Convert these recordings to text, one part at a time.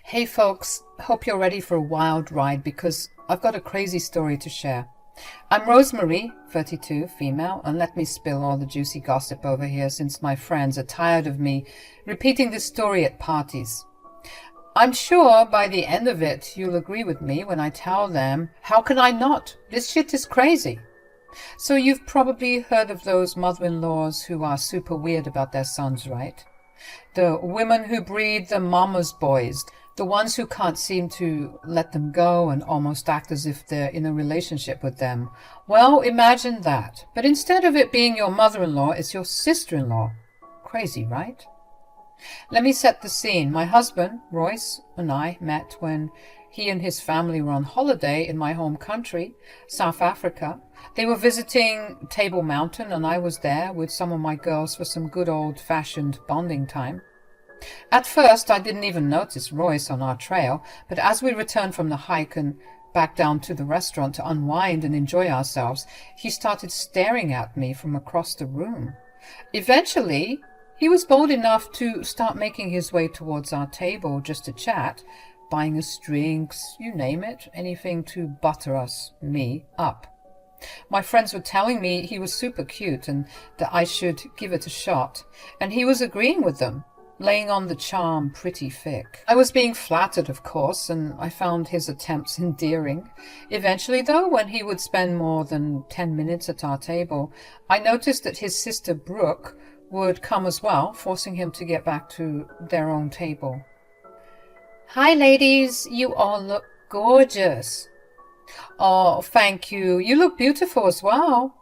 Hey folks, hope you're ready for a wild ride because I've got a crazy story to share. I'm Rosemary, 32, female, and let me spill all the juicy gossip over here since my friends are tired of me repeating this story at parties. I'm sure by the end of it you'll agree with me when I tell them, how can I not? This shit is crazy. So you've probably heard of those mother-in-laws who are super weird about their sons, right? The women who breed the mama's boys, the ones who can't seem to let them go and almost act as if they're in a relationship with them. Well, imagine that. But instead of it being your mother-in-law, it's your sister-in-law. Crazy, right? Let me set the scene. My husband, Royce, and I met when he and his family were on holiday in my home country, South Africa. They were visiting Table Mountain, and I was there with some of my girls for some good old-fashioned bonding time. At first, I didn't even notice Royce on our trail, but as we returned from the hike and back down to the restaurant to unwind and enjoy ourselves, he started staring at me from across the room. Eventually, he was bold enough to start making his way towards our table just to chat, buying us drinks, you name it, anything to butter us, me, up. My friends were telling me he was super cute and that I should give it a shot, and he was agreeing with them, laying on the charm pretty thick. I was being flattered, of course, and I found his attempts endearing. Eventually, though, when he would spend more than 10 minutes at our table, I noticed that his sister Brooke would come as well, forcing him to get back to their own table. "Hi, ladies. You all look gorgeous." "Oh, thank you. You look beautiful as well."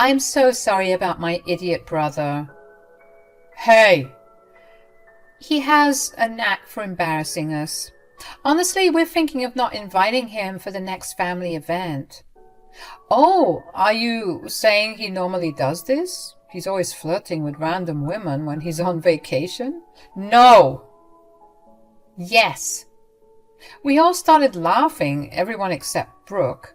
"I'm so sorry about my idiot brother." "Hey!" "He has a knack for embarrassing us. Honestly, we're thinking of not inviting him for the next family event." "Oh, are you saying he normally does this? He's always flirting with random women when he's on vacation." "No!" "Yes." We all started laughing, everyone except Brooke.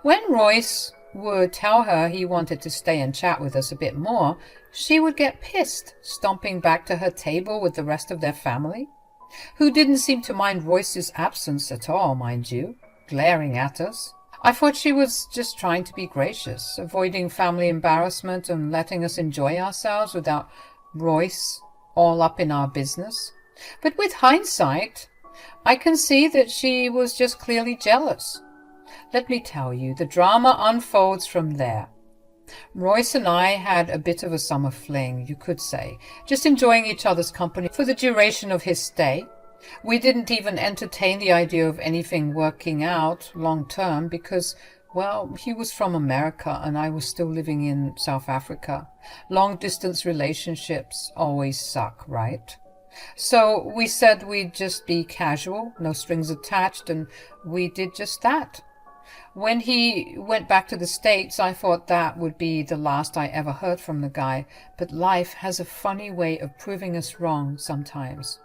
When Royce would tell her he wanted to stay and chat with us a bit more, she would get pissed, stomping back to her table with the rest of their family, who didn't seem to mind Royce's absence at all, mind you, glaring at us. I thought she was just trying to be gracious, avoiding family embarrassment and letting us enjoy ourselves without Royce all up in our business. But with hindsight, I can see that she was just clearly jealous. Let me tell you, the drama unfolds from there. Royce and I had a bit of a summer fling, you could say, just enjoying each other's company for the duration of his stay. We didn't even entertain the idea of anything working out long term because, well, he was from America and I was still living in South Africa. Long distance relationships always suck, right? So we said we'd just be casual, no strings attached, and we did just that. When he went back to the States, I thought that would be the last I ever heard from the guy, but life has a funny way of proving us wrong sometimes.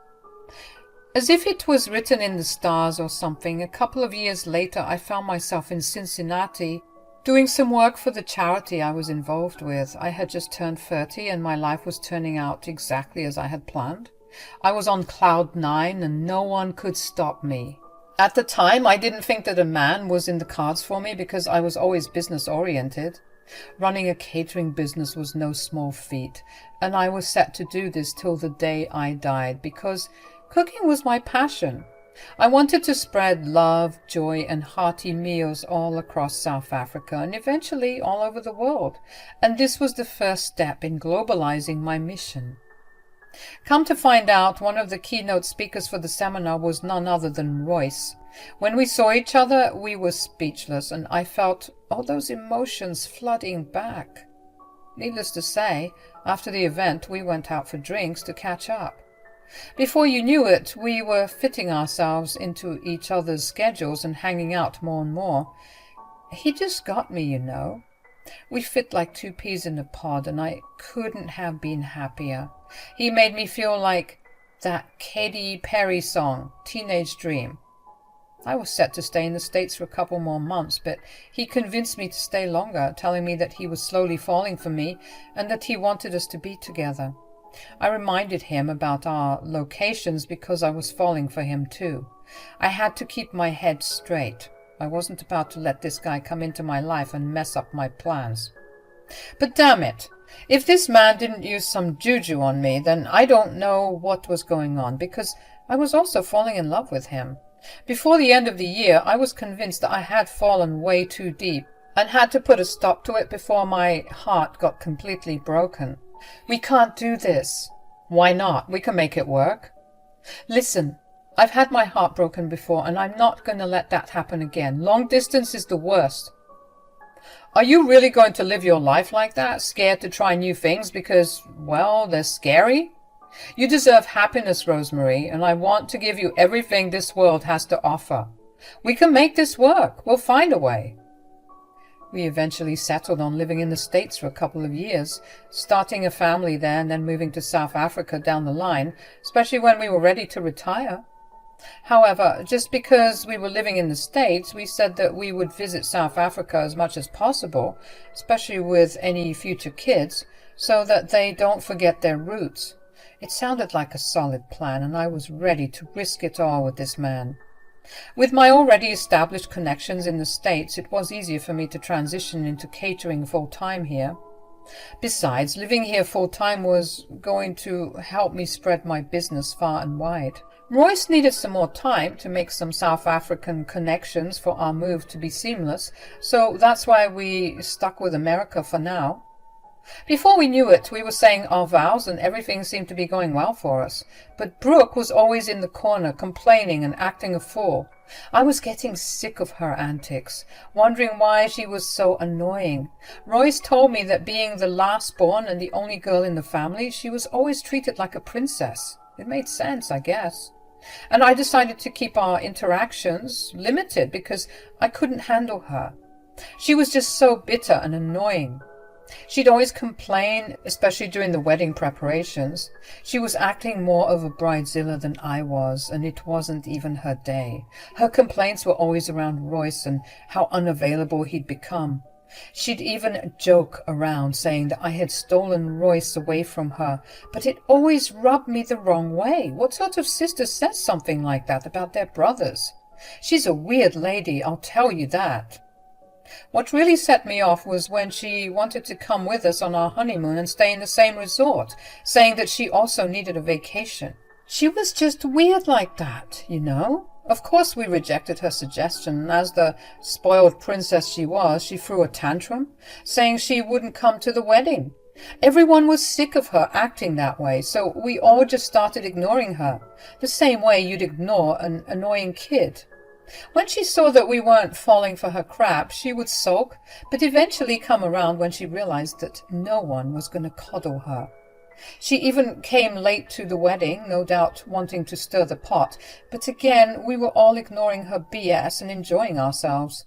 As if it was written in the stars or something, a couple of years later I found myself in Cincinnati doing some work for the charity I was involved with. I had just turned 30 and my life was turning out exactly as I had planned. I was on cloud 9 and no one could stop me. At the time, I didn't think that a man was in the cards for me because I was always business-oriented. Running a catering business was no small feat, and I was set to do this till the day I died because cooking was my passion. I wanted to spread love, joy, and hearty meals all across South Africa and eventually all over the world, and this was the first step in globalizing my mission. Come to find out, one of the keynote speakers for the seminar was none other than Royce. When we saw each other, we were speechless, and I felt all those emotions flooding back. Needless to say, after the event, we went out for drinks to catch up. Before you knew it, we were fitting ourselves into each other's schedules and hanging out more and more. He just got me, you know. We fit like two peas in a pod, and I couldn't have been happier. He made me feel like that Katy Perry song, Teenage Dream. I was set to stay in the States for a couple more months, but he convinced me to stay longer, telling me that he was slowly falling for me and that he wanted us to be together. I reminded him about our locations because I was falling for him too. I had to keep my head straight. I wasn't about to let this guy come into my life and mess up my plans. But damn it, if this man didn't use some juju on me, then I don't know what was going on, because I was also falling in love with him. Before the end of the year, I was convinced that I had fallen way too deep and had to put a stop to it before my heart got completely broken. We can't do this. Why not? We can make it work. Listen, I've had my heart broken before, and I'm not going to let that happen again. Long distance is the worst. Are you really going to live your life like that, scared to try new things because, well, they're scary? You deserve happiness, Rosemary, and I want to give you everything this world has to offer. We can make this work. We'll find a way. We eventually settled on living in the States for a couple of years, starting a family there and then moving to South Africa down the line, especially when we were ready to retire. However, just because we were living in the States, we said that we would visit South Africa as much as possible, especially with any future kids, so that they don't forget their roots. It sounded like a solid plan, and I was ready to risk it all with this man. With my already established connections in the States, it was easier for me to transition into catering full-time here. Besides, living here full-time was going to help me spread my business far and wide. Royce needed some more time to make some South African connections for our move to be seamless, so that's why we stuck with America for now. Before we knew it, we were saying our vows and everything seemed to be going well for us. But Brooke was always in the corner, complaining and acting a fool. I was getting sick of her antics, wondering why she was so annoying. Royce told me that being the last born and the only girl in the family, she was always treated like a princess. It made sense, I guess. And I decided to keep our interactions limited because I couldn't handle her. She was just so bitter and annoying. She'd always complain, especially during the wedding preparations. She was acting more of a bridezilla than I was, and it wasn't even her day. Her complaints were always around Royce and how unavailable he'd become. She'd even joke around, saying that I had stolen Royce away from her, but it always rubbed me the wrong way. What sort of sister says something like that about their brothers? She's a weird lady, I'll tell you that. What really set me off was when she wanted to come with us on our honeymoon and stay in the same resort, saying that she also needed a vacation. She was just weird like that, you know. Of course we rejected her suggestion, and as the spoiled princess she was, she threw a tantrum, saying she wouldn't come to the wedding. Everyone was sick of her acting that way, so we all just started ignoring her, the same way you'd ignore an annoying kid. When she saw that we weren't falling for her crap, she would sulk, but eventually come around when she realized that no one was going to coddle her. She even came late to the wedding, no doubt wanting to stir the pot, but again we were all ignoring her BS and enjoying ourselves.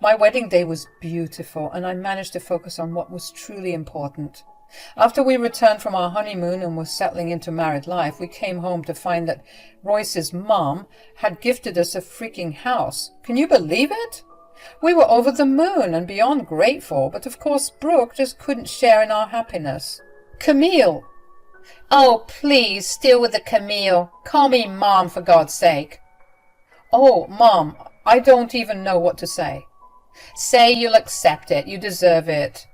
My wedding day was beautiful, and I managed to focus on what was truly important. After we returned from our honeymoon and were settling into married life, we came home to find that Royce's mom had gifted us a freaking house. Can you believe it? We were over the moon and beyond grateful, but of course Brooke just couldn't share in our happiness. Camille! Oh, please, still with the Camille. Call me Mom, for God's sake. Oh, Mom, I don't even know what to say. Say you'll accept it. You deserve it.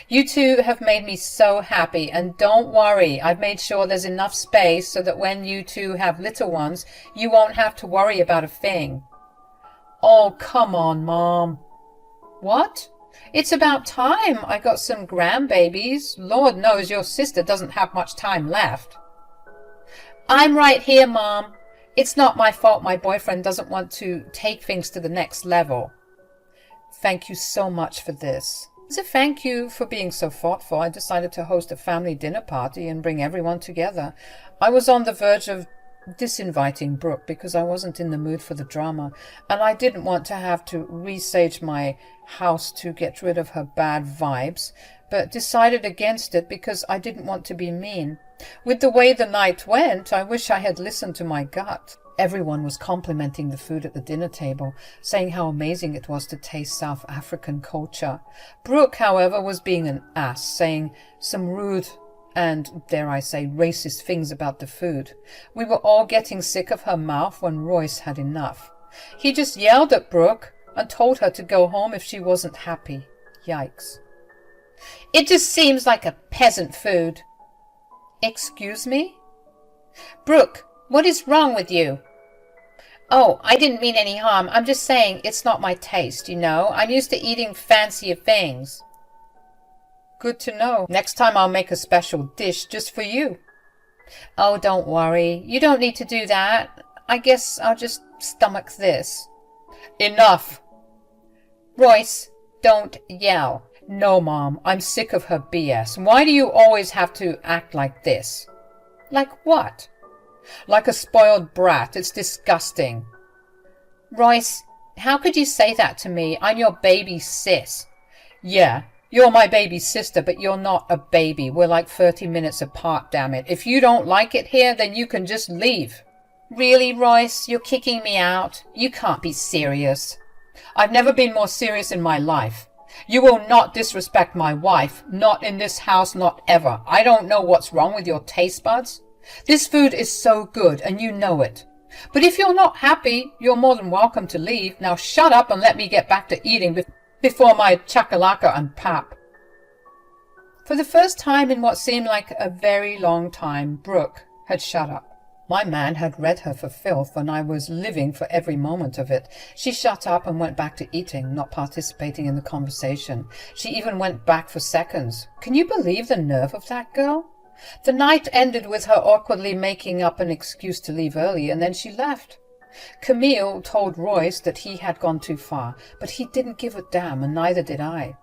You two have made me so happy, and don't worry, I've made sure there's enough space so that when you two have little ones, you won't have to worry about a thing. Oh, come on, Mom. What? It's about time. I got some grandbabies. Lord knows your sister doesn't have much time left. I'm right here, Mom. It's not my fault my boyfriend doesn't want to take things to the next level. Thank you so much for this. As a thank you for being so thoughtful, I decided to host a family dinner party and bring everyone together. I was on the verge of disinviting Brooke because I wasn't in the mood for the drama, and I didn't want to have to resage my house to get rid of her bad vibes, but decided against it because I didn't want to be mean. With the way the night went, I wish I had listened to my gut. Everyone was complimenting the food at the dinner table, saying how amazing it was to taste South African culture. Brooke, however, was being an ass, saying some rude and, dare I say, racist things about the food. We were all getting sick of her mouth when Royce had enough. He just yelled at Brooke and told her to go home if she wasn't happy. Yikes. It just seems like a peasant food. Excuse me? Brooke, what is wrong with you? Oh, I didn't mean any harm. I'm just saying it's not my taste, you know. I'm used to eating fancier things. Good to know. Next time I'll make a special dish just for you. Oh, don't worry. You don't need to do that. I guess I'll just stomach this. Enough. Royce, don't yell. No, Mom, I'm sick of her BS. Why do you always have to act like this? Like what? Like a spoiled brat. It's disgusting. Royce, how could you say that to me? I'm your baby sis. Yeah, you're my baby sister, but you're not a baby. We're like 30 minutes apart, damn it. If you don't like it here, then you can just leave. Really, Royce? You're kicking me out? You can't be serious. I've never been more serious in my life. You will not disrespect my wife. Not in this house, not ever. I don't know what's wrong with your taste buds. This food is so good, and you know it. But if you're not happy, you're more than welcome to leave. Now shut up and let me get back to eating before my chakalaka and pap. For the first time in what seemed like a very long time, Brooke had shut up. My man had read her for filth, and I was living for every moment of it. She shut up and went back to eating, not participating in the conversation. She even went back for seconds. Can you believe the nerve of that girl? The night ended with her awkwardly making up an excuse to leave early, and then she left. Camille told Royce that he had gone too far, but he didn't give a damn, and neither did I.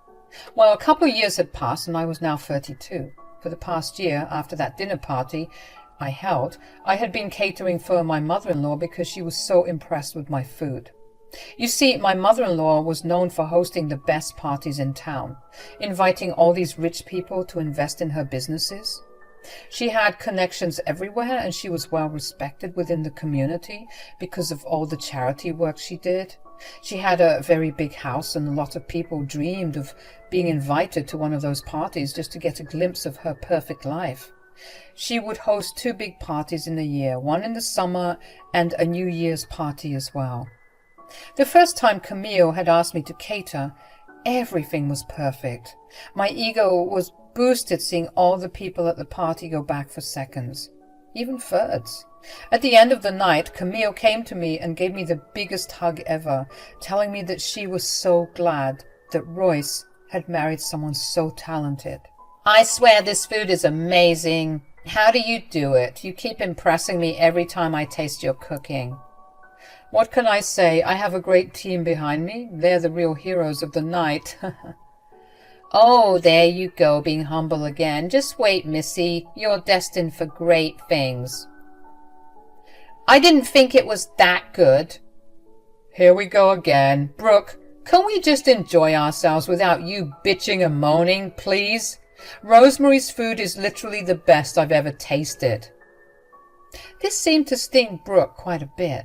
Well, a couple of years had passed, and I was now 32. For the past year, after that dinner party I had been catering for my mother-in-law because she was so impressed with my food. You see, my mother-in-law was known for hosting the best parties in town, inviting all these rich people to invest in her businesses. She had connections everywhere, and she was well respected within the community because of all the charity work she did. She had a very big house, and a lot of people dreamed of being invited to one of those parties just to get a glimpse of her perfect life. She would host 2 big parties in a year, one in the summer and a New Year's party as well. The first time Camille had asked me to cater, everything was perfect. My ego was boosted seeing all the people at the party go back for seconds, even thirds. At the end of the night, Camille came to me and gave me the biggest hug ever, telling me that she was so glad that Royce had married someone so talented. I swear this food is amazing. How do you do it? You keep impressing me every time I taste your cooking. What can I say? I have a great team behind me. They're the real heroes of the night. Oh, there you go, being humble again. Just wait, Missy. You're destined for great things. I didn't think it was that good. Here we go again. Brooke, can we just enjoy ourselves without you bitching and moaning, please? Rosemary's food is literally the best I've ever tasted. This seemed to sting Brooke quite a bit.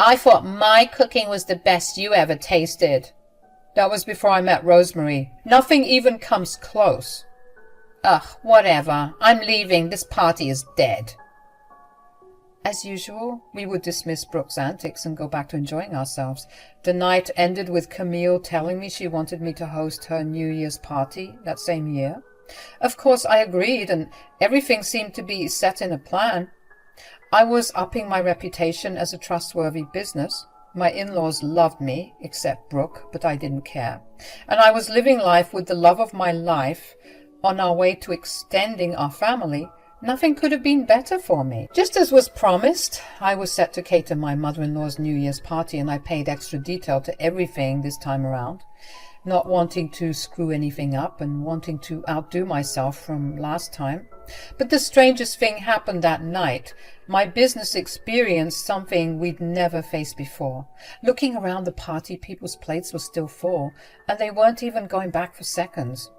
I thought my cooking was the best you ever tasted. That was before I met Rosemary. Nothing even comes close. Ugh, whatever. I'm leaving. This party is dead. As usual, we would dismiss Brooke's antics and go back to enjoying ourselves. The night ended with Camille telling me she wanted me to host her New Year's party that same year. Of course, I agreed, and everything seemed to be set in a plan. I was upping my reputation as a trustworthy business. My in-laws loved me, except Brooke, but I didn't care. And I was living life with the love of my life on our way to extending our family. Nothing could have been better for me. Just as was promised, I was set to cater my mother-in-law's New Year's party, and I paid extra detail to everything this time around, not wanting to screw anything up and wanting to outdo myself from last time. But the strangest thing happened that night. My business experienced something we'd never faced before. Looking around the party, people's plates were still full, and they weren't even going back for seconds.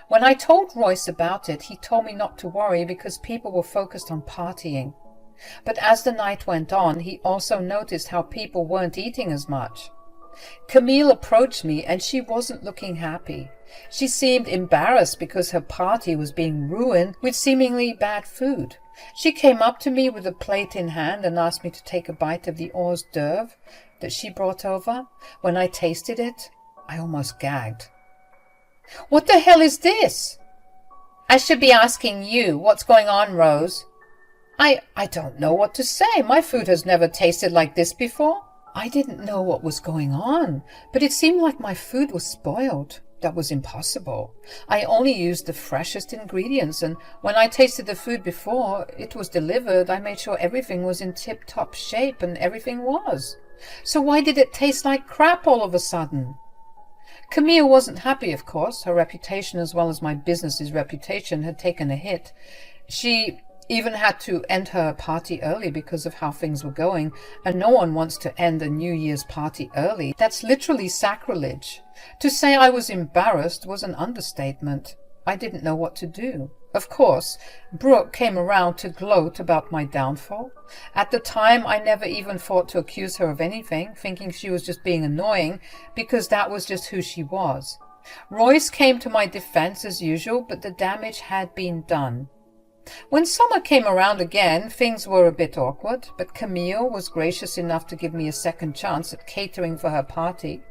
When I told Royce about it, he told me not to worry because people were focused on partying. But as the night went on, he also noticed how people weren't eating as much. Camille approached me and she wasn't looking happy. She seemed embarrassed because her party was being ruined with seemingly bad food. She came up to me with a plate in hand and asked me to take a bite of the hors d'oeuvre that she brought over. When I tasted it, I almost gagged. "What the hell is this?" "I should be asking you. What's going on, Rose?" I don't know what to say. My food has never tasted like this before." I didn't know what was going on, but it seemed like my food was spoiled. That was impossible. I only used the freshest ingredients, and when I tasted the food before it was delivered, I made sure everything was in tip-top shape, and everything was. So why did it taste like crap all of a sudden? Camille wasn't happy, of course. Her reputation, as well as my business's reputation, had taken a hit. She even had to end her party early because of how things were going, and no one wants to end a New Year's party early. That's literally sacrilege. To say I was embarrassed was an understatement. I didn't know what to do. Of course, Brooke came around to gloat about my downfall. At the time, I never even thought to accuse her of anything, thinking she was just being annoying, because that was just who she was. Royce came to my defense as usual, but the damage had been done. When summer came around again, things were a bit awkward, but Camille was gracious enough to give me a second chance at catering for her party.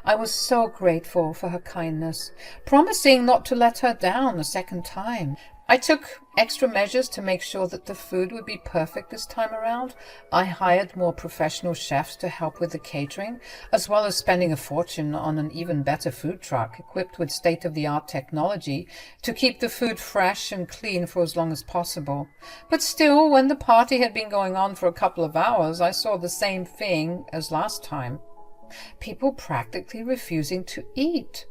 I was so grateful for her kindness, promising not to let her down a second time. I took extra measures to make sure that the food would be perfect this time around. I hired more professional chefs to help with the catering, as well as spending a fortune on an even better food truck equipped with state-of-the-art technology to keep the food fresh and clean for as long as possible. But still, when the party had been going on for a couple of hours, I saw the same thing as last time. People practically refusing to eat.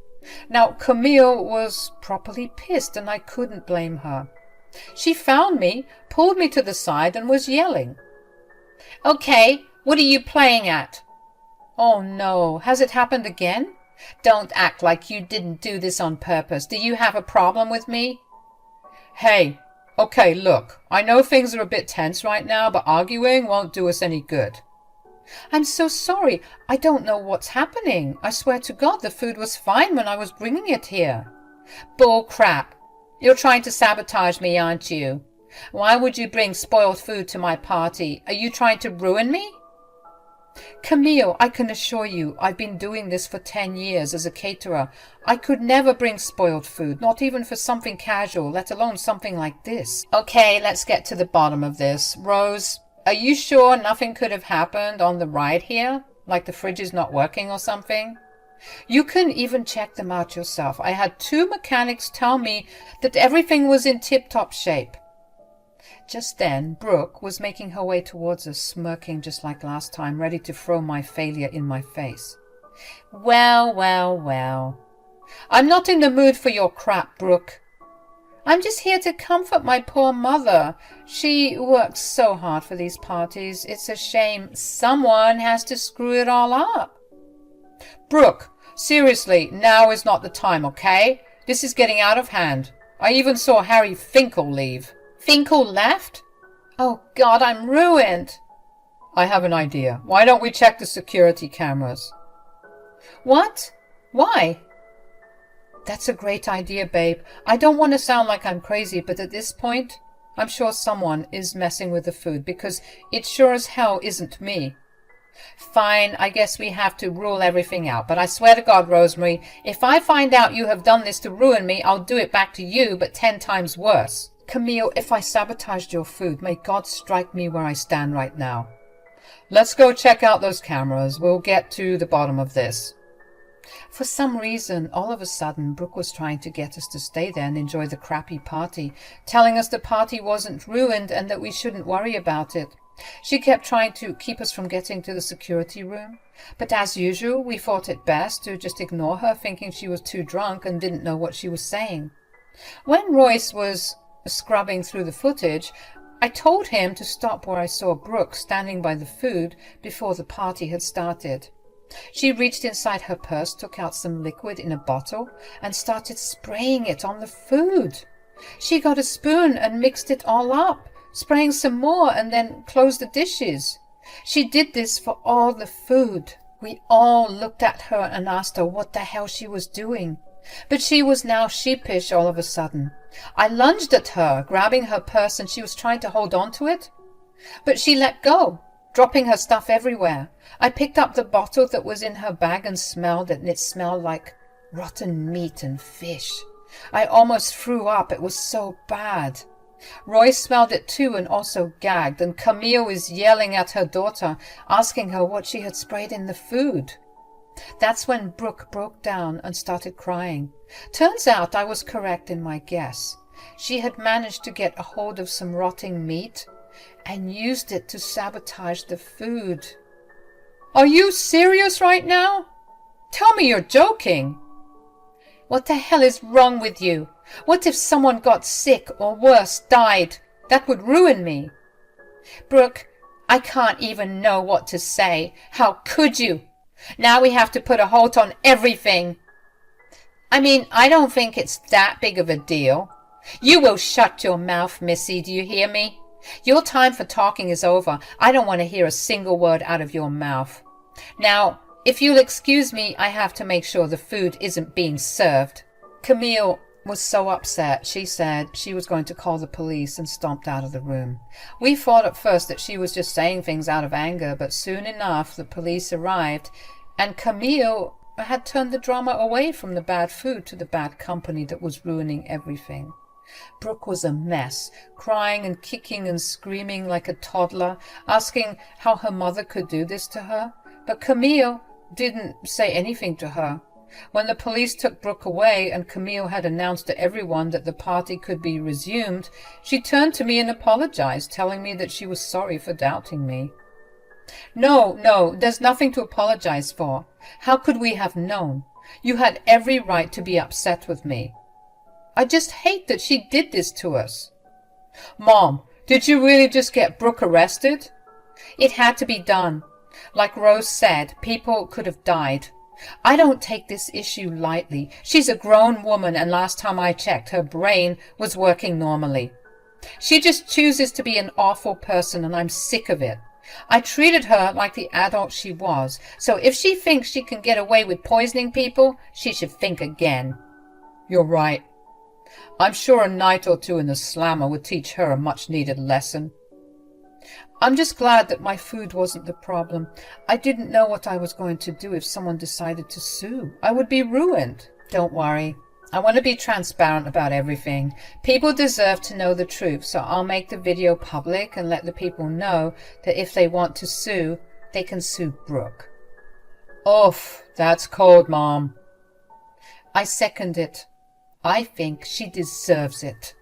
Now, Camille was properly pissed, and I couldn't blame her. She found me, pulled me to the side, and was yelling. "Okay, what are you playing at?" "Oh no, has it happened again?" "Don't act like you didn't do this on purpose. Do you have a problem with me?" "Hey, okay, look, I know things are a bit tense right now, but arguing won't do us any good." "I'm so sorry. I don't know what's happening. I swear to God the food was fine when I was bringing it here." "Bull crap. You're trying to sabotage me, aren't you? Why would you bring spoiled food to my party? Are you trying to ruin me?" "Camille, I can assure you, I've been doing this for 10 years as a caterer. I could never bring spoiled food, not even for something casual, let alone something like this." "Okay, let's get to the bottom of this. Rose, are you sure nothing could have happened on the ride here? Like the fridge is not working or something?" "You can even check them out yourself. I had 2 mechanics tell me that everything was in tip-top shape." Just then, Brooke was making her way towards us, smirking just like last time, ready to throw my failure in my face. Well, well, well. "I'm not in the mood for your crap, Brooke. I'm just here to comfort my poor mother. She works so hard for these parties. It's a shame someone has to screw it all up." "Brooke, seriously, now is not the time, okay? This is getting out of hand. I even saw Harry Finkel leave." "Finkel left? Oh God, I'm ruined." "I have an idea. Why don't we check the security cameras?" "What? Why?" "That's a great idea, babe. I don't want to sound like I'm crazy, but at this point, I'm sure someone is messing with the food, because it sure as hell isn't me." "Fine, I guess we have to rule everything out, but I swear to God, Rosemary, if I find out you have done this to ruin me, I'll do it back to you, but 10 times worse." "Camille, if I sabotaged your food, may God strike me where I stand right now." "Let's go check out those cameras. We'll get to the bottom of this." For some reason, all of a sudden, Brooke was trying to get us to stay there and enjoy the crappy party, telling us the party wasn't ruined and that we shouldn't worry about it. She kept trying to keep us from getting to the security room, but as usual, we thought it best to just ignore her, thinking she was too drunk and didn't know what she was saying. When Royce was scrubbing through the footage, I told him to stop where I saw Brooke standing by the food before the party had started. She reached inside her purse, took out some liquid in a bottle, and started spraying it on the food. She got a spoon and mixed it all up, spraying some more, and then closed the dishes. She did this for all the food. We all looked at her and asked her what the hell she was doing. But she was now sheepish all of a sudden. I lunged at her, grabbing her purse, and she was trying to hold on to it. But she let go, dropping her stuff everywhere. I picked up the bottle that was in her bag and smelled it, and it smelled like rotten meat and fish. I almost threw up. It was so bad. Roy smelled it too and also gagged, and Camille was yelling at her daughter, asking her what she had sprayed in the food. That's when Brooke broke down and started crying. Turns out I was correct in my guess. She had managed to get a hold of some rotting meat and used it to sabotage the food. Are you serious right now? Tell me you're joking. What the hell is wrong with you? What if someone got sick or worse, died? That would ruin me. Brooke, I can't even know what to say. How could you? Now we have to put a halt on everything. I mean, I don't think it's that big of a deal. You will shut your mouth, Missy, do you hear me? Your time for talking is over. I don't want to hear a single word out of your mouth. Now, if you'll excuse me, I have to make sure the food isn't being served. Camille was so upset, she said she was going to call the police and stomped out of the room. We thought at first that she was just saying things out of anger, but soon enough the police arrived, and Camille had turned the drama away from the bad food to the bad company that was ruining everything. Brooke was a mess, crying and kicking and screaming like a toddler, asking how her mother could do this to her. But Camille didn't say anything to her. When the police took Brooke away and Camille had announced to everyone that the party could be resumed, she turned to me and apologized, telling me that she was sorry for doubting me. No, there's nothing to apologize for. How could we have known? You had every right to be upset with me. I just hate that she did this to us. Mom, did you really just get Brooke arrested? It had to be done. Like Rose said, people could have died. I don't take this issue lightly. She's a grown woman, and last time I checked, her brain was working normally. She just chooses to be an awful person, and I'm sick of it. I treated her like the adult she was, so if she thinks she can get away with poisoning people, she should think again. You're right. I'm sure a night or two in the slammer would teach her a much-needed lesson. I'm just glad that my food wasn't the problem. I didn't know what I was going to do if someone decided to sue. I would be ruined. Don't worry. I want to be transparent about everything. People deserve to know the truth, so I'll make the video public and let the people know that if they want to sue, they can sue Brooke. Oof, that's cold, Mom. I second it. I think she deserves it.